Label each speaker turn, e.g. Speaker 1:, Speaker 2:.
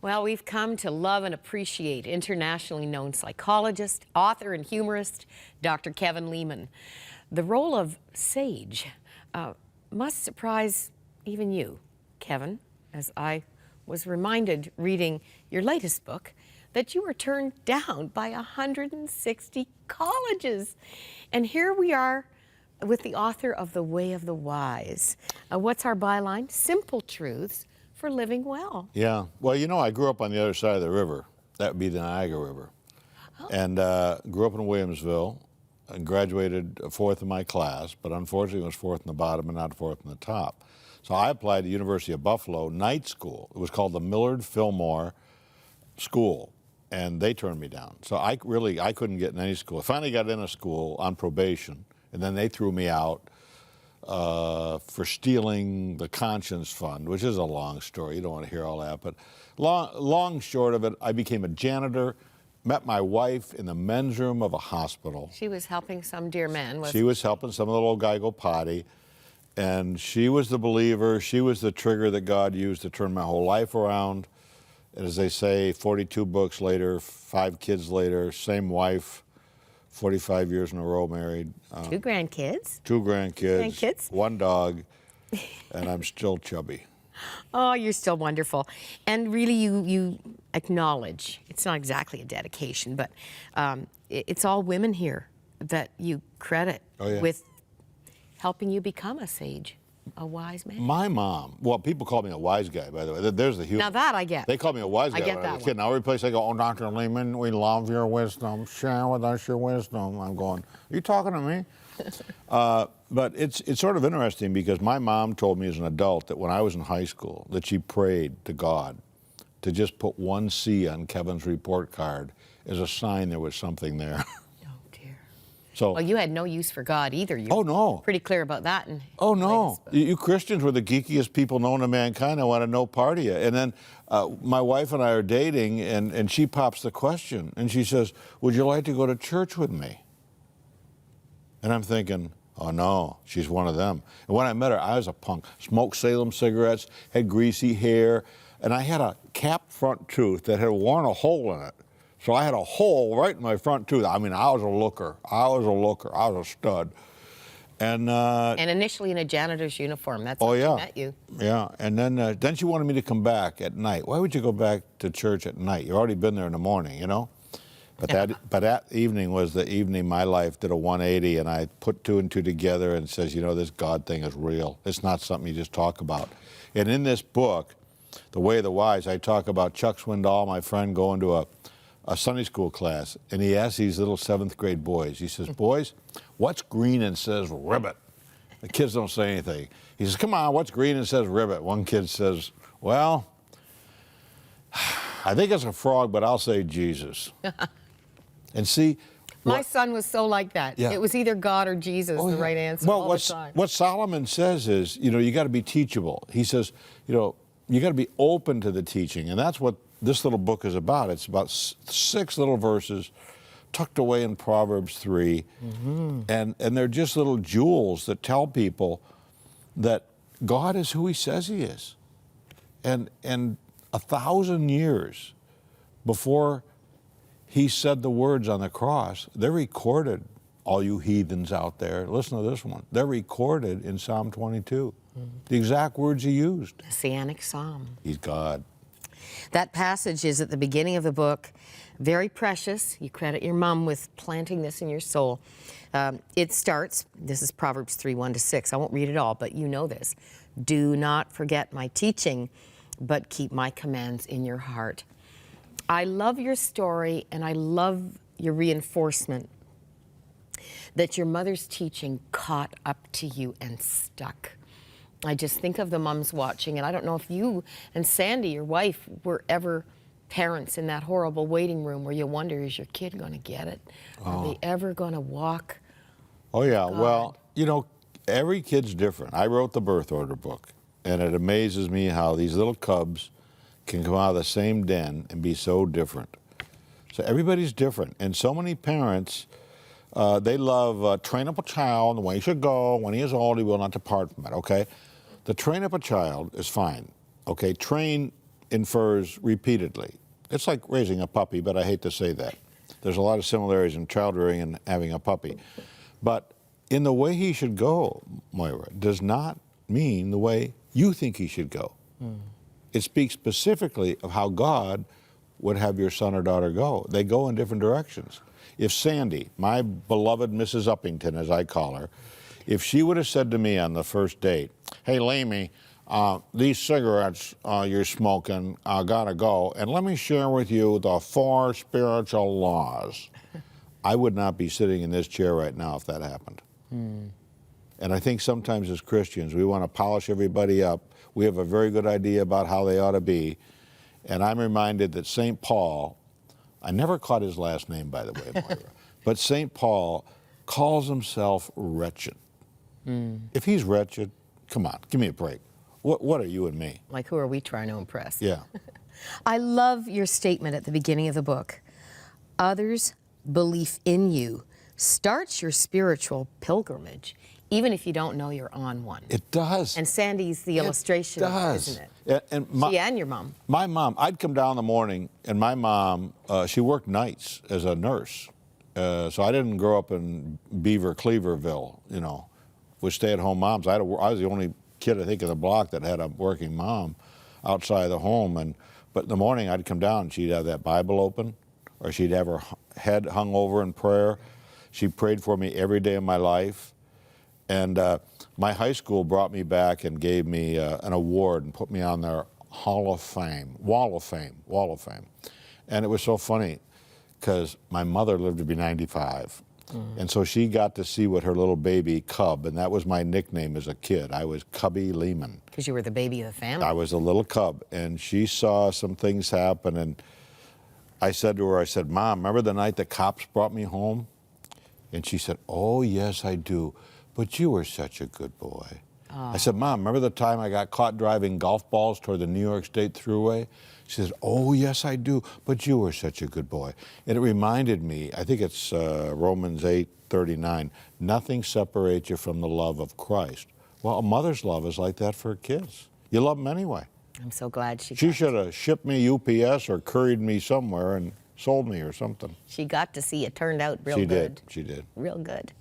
Speaker 1: Well, we've come to love and appreciate internationally known psychologist, author, and humorist, Dr. Kevin Leman. The role of sage must surprise even you, Kevin, as I was reminded reading your latest book that you were turned down by 160 colleges. And here we are with the author of The Way of the Wise. What's our byline? Simple truths for living well.
Speaker 2: Yeah. Well, you know, I grew up on the other side of the river. That would be the Niagara River. Oh. And grew up in Williamsville and graduated fourth in my class, but unfortunately was fourth in the bottom and not fourth in the top. So I applied to University of Buffalo night school. It was called the Millard Fillmore School, and they turned me down. So I couldn't get in any school. I finally got in a school on probation, and then they threw me out for stealing the Conscience Fund, which is a long story. You don't want to hear all that. But long short of it, I became a janitor, met my wife in the men's room of a hospital.
Speaker 1: She was helping some dear man.
Speaker 2: She was helping some little guy go potty. And she was the believer. She was the trigger that God used to turn my whole life around. And as they say, 42 books later, 5 kids later, same wife, 45 years in a row married.
Speaker 1: 2 grandkids.
Speaker 2: 2 grandkids. 1 dog, and I'm still chubby.
Speaker 1: Oh, you're still wonderful. And really, you acknowledge, it's not exactly a dedication, but it's all women here that you credit with helping you become a sage, a wise man.
Speaker 2: My mom, well, people call me a wise guy, by the way. There's the humor.
Speaker 1: Now that I get.
Speaker 2: They call me a wise guy
Speaker 1: I get
Speaker 2: when
Speaker 1: that
Speaker 2: I was a kid. Now every place I go, oh, Dr. Leman, we love your wisdom. Share with us your wisdom. I'm going, are you talking to me? But it's sort of interesting because my mom told me as an adult that when I was in high school that she prayed to God to just put 1 C on Kevin's report card as a sign there was something there.
Speaker 1: So, well, you had no use for God either.
Speaker 2: Oh, no.
Speaker 1: Pretty clear about that.
Speaker 2: Oh, no. You Christians were the geekiest people known to mankind. I want to know part of you. And then my wife and I are dating, and she pops the question, and she says, would you like to go to church with me? And I'm thinking, oh, no, she's one of them. And when I met her, I was a punk. Smoked Salem cigarettes, had greasy hair, and I had a capped front tooth that had worn a hole in it. So I had a hole right in my front tooth. I mean, I was a looker. I was a stud. And
Speaker 1: initially in a janitor's uniform. That's how she met you.
Speaker 2: Yeah, and then she wanted me to come back at night. Why would you go back to church at night? You've already been there in the morning, you know? But that evening was the evening my life did a 180, and I put 2 and 2 together and says, you know, this God thing is real. It's not something you just talk about. And in this book, The Way of the Wise, I talk about Chuck Swindoll, my friend, going to a Sunday school class, and he asked these little 7th grade boys, he says, boys, what's green and says ribbit? The kids don't say anything. He says, come on, what's green and says ribbit? One kid says, well, I think it's a frog, but I'll say Jesus. And see,
Speaker 1: my son was so like that. Yeah. It was either God or Jesus, the right answer all the time.
Speaker 2: What Solomon says is, you know, you got to be teachable. He says, you know, you got to be open to the teaching, and that's what this little book is about. It's about 6 little verses tucked away in Proverbs 3, and they're just little jewels that tell people that God is who he says he is. And 1,000 years before he said the words on the cross, they're recorded, all you heathens out there. Listen to this one. They're recorded in Psalm 22. The exact words he used.
Speaker 1: The Messianic Psalm.
Speaker 2: He's God.
Speaker 1: That passage is at the beginning of the book, very precious. You credit your mom with planting this in your soul. It starts, this is Proverbs 3, 1-6. I won't read it all, but you know this. Do not forget my teaching, but keep my commands in your heart. I love your story, and I love your reinforcement that your mother's teaching caught up to you and stuck. I just think of the moms watching, and I don't know if you and Sandy, your wife, were ever parents in that horrible waiting room where you wonder, is your kid going to get it? Are they ever going to walk?
Speaker 2: Oh, yeah. Well, you know, every kid's different. I wrote the birth order book, and it amazes me how these little cubs can come out of the same den and be so different. So everybody's different, and so many parents, they love train up a child the way he should go. When he is old, he will not depart from it, okay? The train up a child is fine, okay? Train infers repeatedly. It's like raising a puppy, but I hate to say that. There's a lot of similarities in child rearing and having a puppy. But in the way he should go, Moira, does not mean the way you think he should go. It speaks specifically of how God would have your son or daughter go. They go in different directions. If Sandy, my beloved Mrs. Uppington, as I call her, if she would have said to me on the first date, hey, Lamy, these cigarettes you're smoking gotta go, and let me share with you the 4 spiritual laws, I would not be sitting in this chair right now if that happened. And I think sometimes as Christians, we want to polish everybody up. We have a very good idea about how they ought to be. And I'm reminded that St. Paul, I never caught his last name, by the way, Moira, but St. Paul calls himself wretched. If he's wretched, come on, give me a break. What are you and me?
Speaker 1: Like, who are we trying to impress?
Speaker 2: Yeah.
Speaker 1: I love your statement at the beginning of the book. Others' belief in you starts your spiritual pilgrimage, even if you don't know you're on one.
Speaker 2: It does.
Speaker 1: And Sandy's the illustration of it, isn't it?
Speaker 2: And
Speaker 1: She and your mom.
Speaker 2: My mom, I'd come down in the morning, and my mom, she worked nights as a nurse. So I didn't grow up in Beaver, Cleaverville, you know, with stay-at-home moms. I was the only kid, I think, in the block that had a working mom outside the home. But in the morning, I'd come down, and she'd have that Bible open, or she'd have her head hung over in prayer. She prayed for me every day of my life. And my high school brought me back and gave me an award and put me on their Wall of Fame. And it was so funny because my mother lived to be 95. And so she got to see what her little baby cub, and that was my nickname as a kid. I was Cubby Leman.
Speaker 1: Because you were the baby of the family.
Speaker 2: I was a little cub, and she saw some things happen, and I said to her, I said, Mom, remember the night the cops brought me home? And she said, oh, yes, I do. But you were such a good boy. I said, Mom, remember the time I got caught driving golf balls toward the New York State Thruway? She says, oh, yes, I do, but you were such a good boy. And it reminded me, I think it's Romans 8:39, nothing separates you from the love of Christ. Well, a mother's love is like that for her kids. You love them anyway.
Speaker 1: I'm so glad she
Speaker 2: should have shipped me UPS or couried me somewhere and sold me or something.
Speaker 1: She got to see it turned out real good.
Speaker 2: She did.
Speaker 1: Real good.